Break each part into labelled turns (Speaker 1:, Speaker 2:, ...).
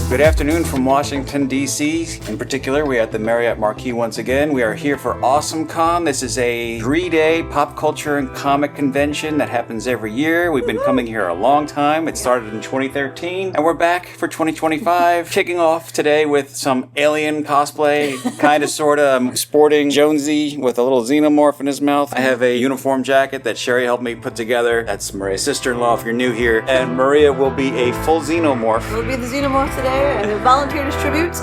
Speaker 1: Good afternoon from Washington, D.C. In particular, we are at the Marriott Marquis once again. We are here for AwesomeCon. This is a 3-day pop culture and comic convention that happens every year. We've been coming here a long time. It started in 2013, and we're back for 2025. Kicking off today with some alien cosplay, kind of, sort of. I'm sporting Jonesy with a little xenomorph in his mouth. I have a uniform jacket that Sherry helped me put together. That's Maria's sister-in-law if you're new here. And Maria will be a full xenomorph.
Speaker 2: We'll be the xenomorph today. And the volunteer distributes.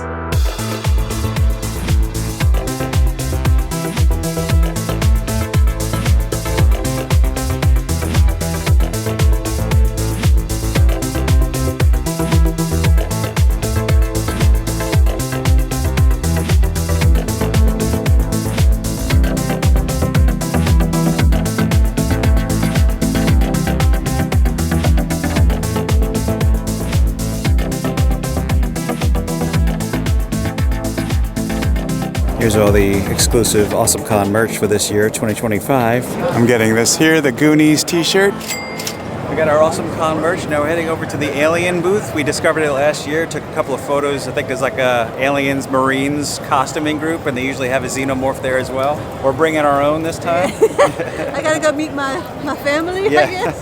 Speaker 1: Here's all the exclusive AwesomeCon merch for this year, 2025. I'm getting this here, the Goonies t-shirt. We got our AwesomeCon merch. Now we're heading over to the Alien booth. We discovered it last year, took a couple of photos. I think there's like a Aliens Marines costuming group, and they usually have a xenomorph there as well. We're bringing our own this time.
Speaker 2: I gotta go meet my family,
Speaker 1: yeah.
Speaker 2: I guess.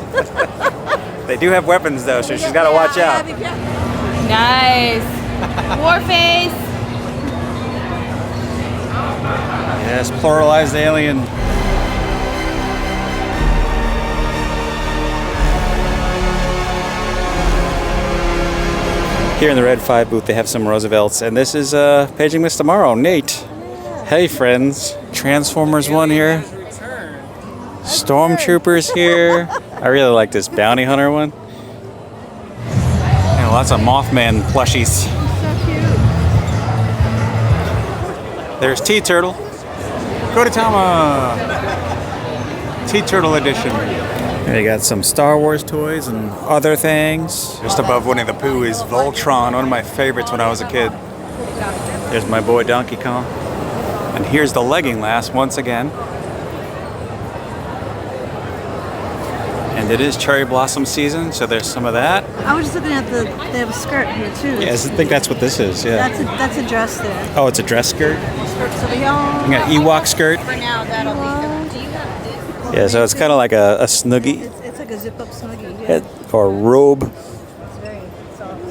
Speaker 1: They do have weapons though, so she's gotta watch out.
Speaker 3: Nice. Warface.
Speaker 1: Yes, pluralized alien. Here in the Red 5 booth, they have some Roosevelts, and this is Paging Mr. Morrow, Nate. Yeah. Hey, friends. Transformers 1 here. Stormtroopers here. I really like this Bounty Hunter one. And lots of Mothman plushies. There's T-Turtle. Kodatama! T-Turtle edition. They got some Star Wars toys and other things. Just above Winnie the Pooh is Voltron, one of my favorites when I was a kid. There's my boy Donkey Kong. And here's the legging last once again. And it is cherry blossom season, so there's some of that.
Speaker 2: I was just looking at they have a skirt here too.
Speaker 1: Yes, I think that's what this is, yeah.
Speaker 2: That's a dress there.
Speaker 1: Oh, it's a dress skirt?
Speaker 2: Skirts of a young.
Speaker 1: We got Ewok skirt.
Speaker 3: For now, that'll be.
Speaker 1: Yeah, so it's kind of like a snuggie.
Speaker 2: It's like a zip-up snuggie. Yeah.
Speaker 1: Or a robe.
Speaker 2: It's very soft.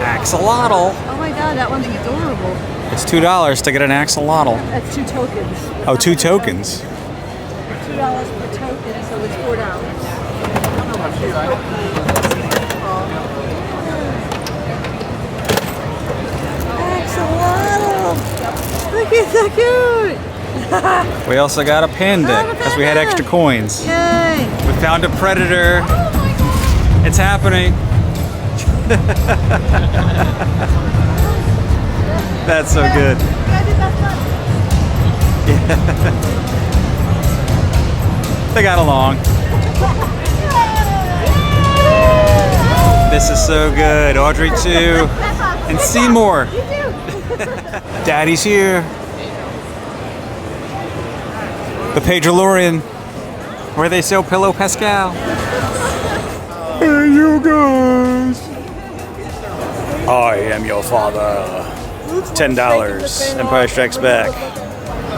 Speaker 1: Axolotl.
Speaker 2: Oh my god, that one's adorable.
Speaker 1: It's $2 to get an axolotl.
Speaker 2: That's 2 tokens.
Speaker 1: Oh, 2 tokens.
Speaker 2: $2 per token, so it's $4. Axolotl! Look, it's so cute!
Speaker 1: We also got a panda because we had extra coins.
Speaker 2: Yay!
Speaker 1: We found a predator. It's happening. That's so good. Yeah. They got along. This is so good. Audrey too. And Seymour. Daddy's here. The Pagelorian, where they sell Pillow Pascal. Hey, you guys. I am your father. $10. Empire Strikes Back.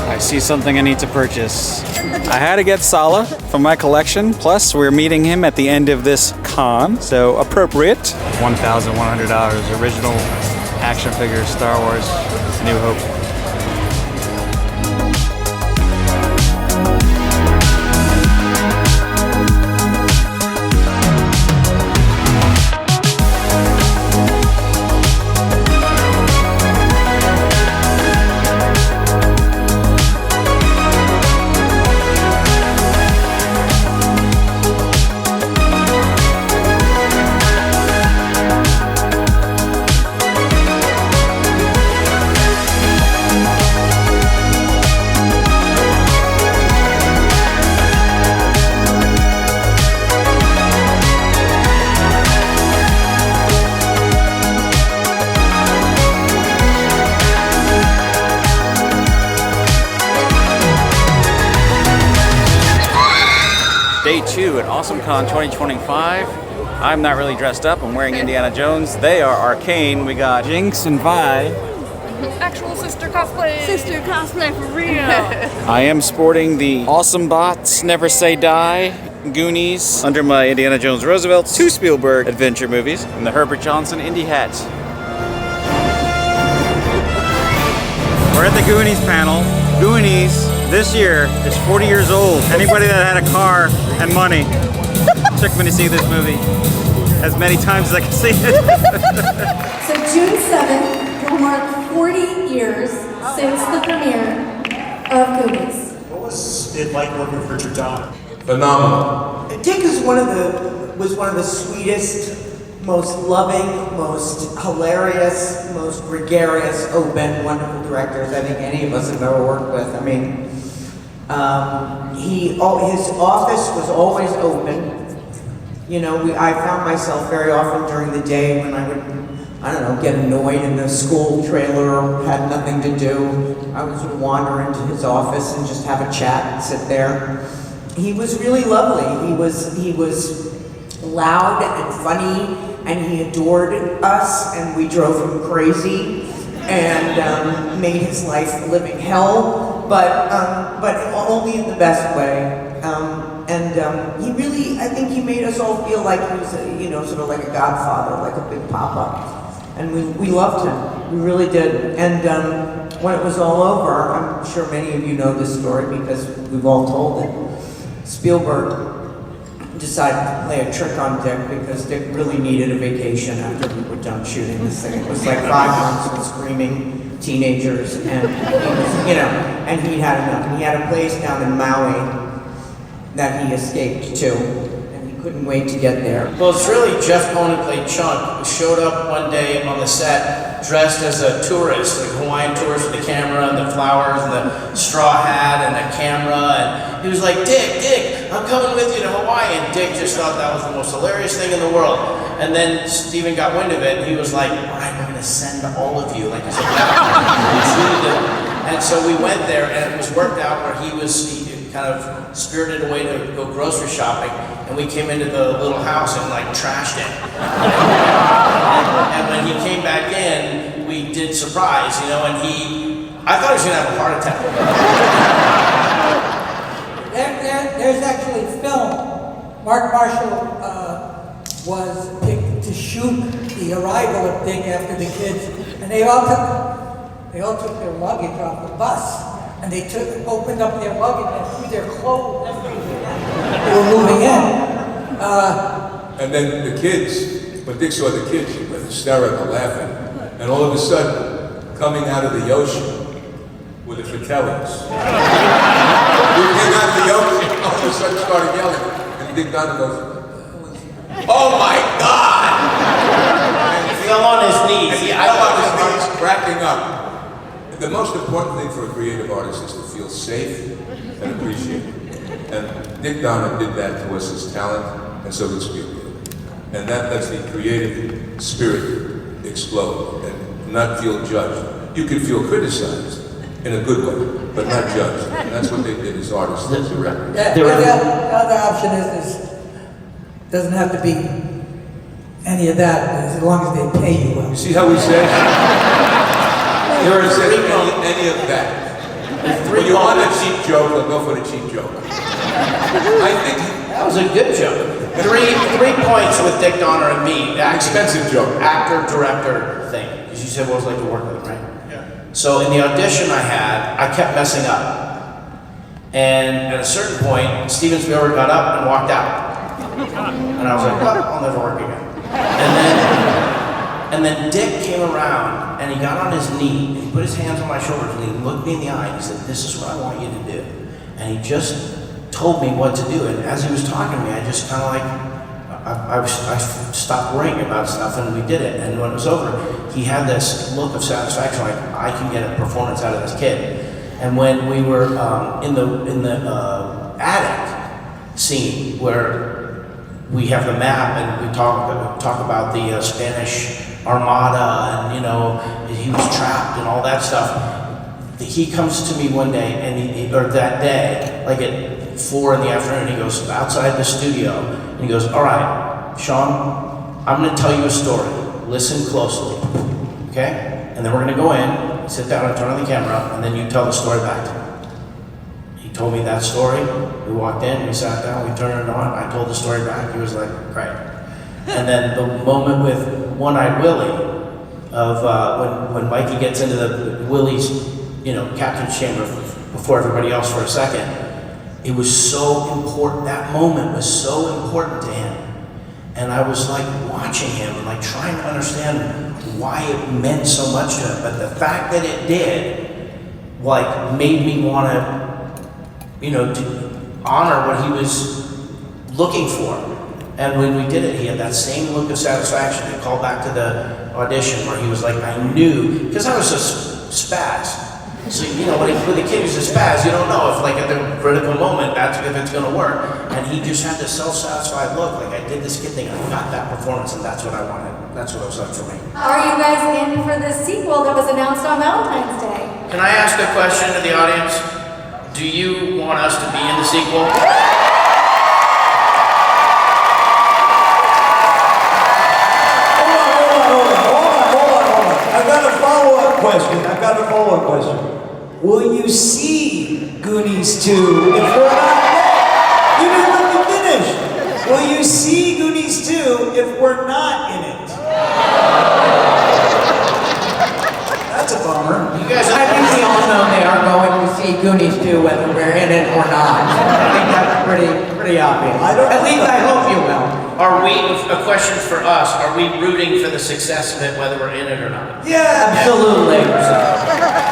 Speaker 1: I see something I need to purchase. I had to get Sallah from my collection. Plus, we're meeting him at the end of this con, so appropriate. $1,100. Original action figure, Star Wars, New Hope. day 2 at AwesomeCon 2025. I'm not really dressed up. I'm wearing Indiana Jones. They are Arcane. We got Jinx and Vi.
Speaker 3: Actual sister cosplay.
Speaker 2: Sister cosplay for real.
Speaker 1: I am sporting the Awesome Bots Never Say Die Goonies under my Indiana Jones Roosevelt 2 Spielberg adventure movies and the Herbert Johnson indie hat. We're at the Goonies panel. Goonies this year is 40 years old. Anybody that had a car and money took me to see this movie as many times as I can see it.
Speaker 4: So June 7th will mark 40 years since the premiere of Goonies.
Speaker 5: What was it like working for your daughter?
Speaker 6: Phenomenal. Dick is was one of the sweetest, most loving, most hilarious, most gregarious, open, wonderful directors I think any of us have ever worked with. I mean, his office was always open. You know, I found myself very often during the day when I would, I don't know, get annoyed in the school trailer or had nothing to do. I would sort of wander into his office and just have a chat and sit there. He was really lovely. He was loud and funny, and he adored us, and we drove him crazy and made his life a living hell, but only in the best way. He really, I think he made us all feel like he was, sort of like a godfather, like a big papa. And we loved him, we really did. And when it was all over, I'm sure many of you know this story because we've all told it. Spielberg decided to play a trick on Dick because Dick really needed a vacation after we were done shooting this thing. It was like 5 months of screaming teenagers, and he was, and he'd had enough. And he had a place down in Maui that he escaped to, and he couldn't wait to get there.
Speaker 7: Well, it's really Jeff Cohen who played Chunk, who showed up one day on the set dressed as a tourist, like a Hawaiian tourist with the camera and the flowers and the straw hat and the camera, and he was like, Dick, I'm coming with you to Hawaii, and Dick just thought that was the most hilarious thing in the world. And then Steven got wind of it, and he was like, all right, we're gonna send all of you, like he said, and so we went there, and it was worked out where he kind of spirited away to go grocery shopping, and we came into the little house and like trashed it. And when he came back in, we did surprise, and I thought he was gonna have a heart attack.
Speaker 8: There's actually film. Mark Marshall was picked to shoot the arrival of Dick after the kids, and they all took their luggage off the bus. And they opened up their luggage and threw their clothes everywhere. They were moving in.
Speaker 9: And then the kids, when Dick saw the kids, he went hysterical laughing. And all of a sudden, coming out of the ocean were the Fratellis. We came out of the ocean, all of a sudden started yelling. And Dick Donner goes, oh my God!
Speaker 7: And he fell on his knees.
Speaker 9: He fell on his knees, cracking up. The most important thing for a creative artist is to feel safe and appreciated. And Dick Donner did that to us as talent, and so did Spielberg. And that lets the creative spirit explode and not feel judged. You can feel criticized in a good way, but not judged. And that's what they did as artists, as directors.
Speaker 8: The other option is doesn't have to be any of that, as long as they pay you well.
Speaker 9: You see how we say? There is any of that. When you want a cheap joke, they'll go for the cheap joke. I think
Speaker 7: that was a good joke. Three points with Dick Donner and me.
Speaker 9: Expensive joke.
Speaker 7: Actor, director thing. Because you said what it was like to work with him, right? Yeah. So in the audition I kept messing up. And at a certain point, Steven Spielberg got up and walked out. And I was like, well, I'll never work again. And then Dick came around and he got on his knee and he put his hands on my shoulders and he looked me in the eye and he said, this is what I want you to do. And he just told me what to do. And as he was talking to me, I just kind of like, I stopped worrying about stuff and we did it. And when it was over, he had this look of satisfaction, like I can get a performance out of this kid. And when we were in the attic scene where we have the map and we talk about the Spanish Armada and he was trapped and all that stuff. He comes to me one day or that day, like at 4 in the afternoon. He goes outside the studio and he goes, all right, Sean, I'm going to tell you a story. Listen closely, okay? And then we're going to go in, sit down and turn on the camera, and then you tell the story back to me. He told me that story. We walked in, we sat down, we turned it on. I told the story back. He was like, great. And then the moment with One-Eyed Willie, of when Mikey gets into the Willie's, captain's chamber before everybody else for a second, it was so important. That moment was so important to him, and I was like watching him and like trying to understand why it meant so much to him. But the fact that it did, like, made me want to honor what he was looking for. And when we did it, he had that same look of satisfaction. He called back to the audition where he was like, I knew, because I was a spaz. So, when the kid is a spaz, you don't know if, like, at the critical moment, if it's going to work. And he just had this self-satisfied look, like, I did this kid thing, I got that performance, and that's what I wanted. That's what it was like for me.
Speaker 4: Are you guys in for the sequel that was announced on Valentine's Day?
Speaker 7: Can I ask a question to the audience? Do you want us to be in the sequel?
Speaker 10: I've got a follow-up question. Will you see Goonies 2 if we're not there? You didn't let me finish. Will you see Goonies 2 if we're not in it? That's a bummer.
Speaker 6: You guys, I think we all know they are going to see Goonies 2 whether we're in it or not. I think that's pretty obvious. At least I hope you will.
Speaker 7: Are we, a question for us, are we rooting for the success of it whether we're in it or not?
Speaker 10: Yeah,
Speaker 6: absolutely.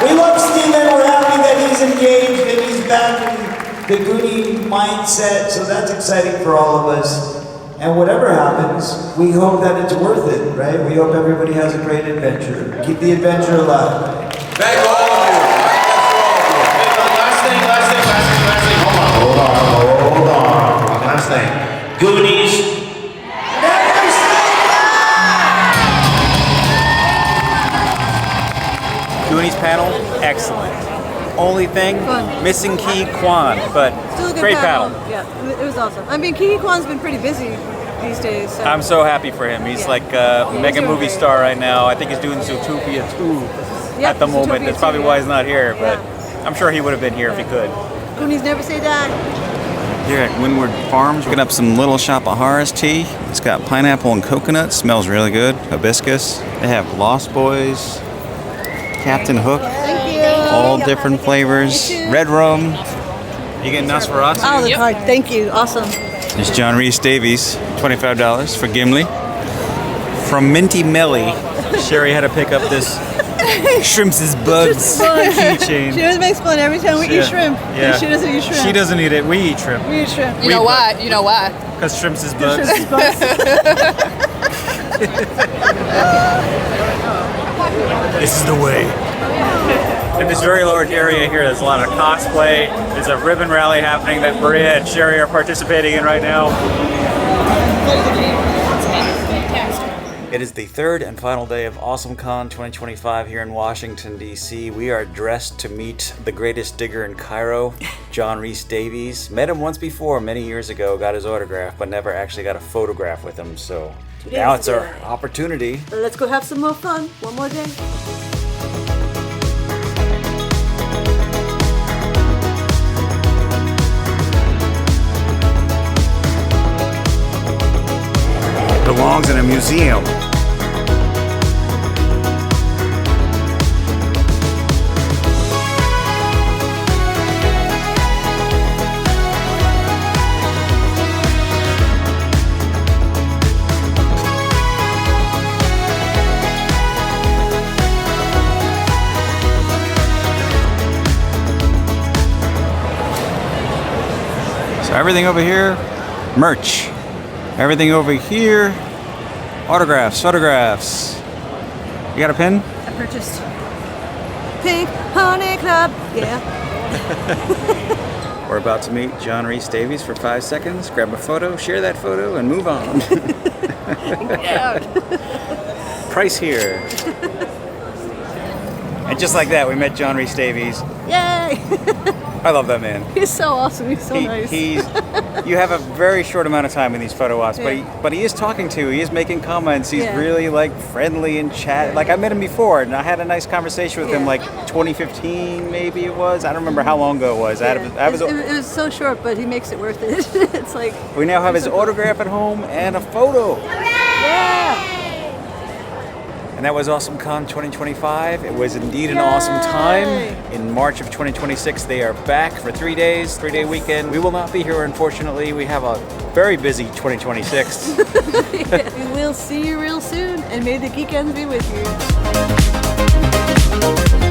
Speaker 10: We love Steven. We're happy that he's engaged and he's back in the Goonie mindset, so that's exciting for all of us. And whatever happens, we hope that it's worth it, right? We hope everybody has a great adventure. Keep the adventure alive.
Speaker 9: Thank all of you.
Speaker 7: Last thing. Hold on. Last thing. Goonies.
Speaker 1: Goonies panel, excellent. Only thing, missing Ki Kwan, but
Speaker 2: Still a good
Speaker 1: great panel.
Speaker 2: Yeah, it was awesome. I mean, Ki Kwan's been pretty busy these days. So.
Speaker 1: I'm so happy for him. He's like a mega movie star right now. I think he's doing Zootopia 2 at the moment. That's probably why he's not here, but I'm sure he would have been here if he could.
Speaker 2: Goonies never say die.
Speaker 1: Here at Windward Farms, we're picking up some Little Shop of Horrors tea. It's got pineapple and coconut. Smells really good. Hibiscus. They have Lost Boys, Captain Hook, all different flavors. Red rum. You getting Nosferatu?
Speaker 2: Oh, the card. Thank you. Awesome.
Speaker 1: There's John Rhys Davies, $25 for Gimli. From Minty Melly, Sherry had to pick up this Shrimps is Bugs keychain.
Speaker 2: She always makes fun every time we eat shrimp.
Speaker 1: Yeah.
Speaker 2: She doesn't eat shrimp.
Speaker 1: She doesn't eat it. We eat shrimp.
Speaker 2: We eat shrimp.
Speaker 3: You know why?
Speaker 1: Because Shrimps is Bugs. This is the way. In this very large area here, there's a lot of cosplay. There's a ribbon rally happening that Maria and Sherry are participating in right now. It is the third and final day of AwesomeCon 2025 here in Washington, D.C. We are dressed to meet the greatest digger in Cairo, John Rhys Davies. Met him once before, many years ago, got his autograph, but never actually got a photograph with him. So now it's our opportunity.
Speaker 2: Let's go have some more fun. One more day.
Speaker 1: Belongs in a museum. So everything over here, merch. Everything over here, autographs, photographs. You got a pen?
Speaker 2: I purchased Pink Honey Club. Yeah.
Speaker 1: We're about to meet John Rhys Davies for 5 seconds. Grab a photo, share that photo, and move on. Price here. And just like that, we met John Rhys Davies.
Speaker 2: Yay!
Speaker 1: I love that man.
Speaker 2: He's so awesome. He's so nice.
Speaker 1: You have a very short amount of time in these photo ops,
Speaker 2: Yeah.
Speaker 1: but he is talking to, he is making comments. He's
Speaker 2: Yeah.
Speaker 1: really like friendly and chat. Like I met him before, and I had a nice conversation with him,
Speaker 2: Yeah.
Speaker 1: like 2015 maybe it was. I don't remember how long ago it was.
Speaker 2: Yeah.
Speaker 1: I was.
Speaker 2: It was so short, but he makes it worth it. It's like
Speaker 1: We now have his autograph at home and a photo.
Speaker 2: yeah.
Speaker 1: And that was AwesomeCon 2025. It was indeed an awesome time.
Speaker 2: Yay.
Speaker 1: In March of 2026, they are back for 3 days, 3-day weekend. We will not be here, unfortunately. We have a very busy 2026.
Speaker 2: We'll see you real soon, and may the Geekendz be with you.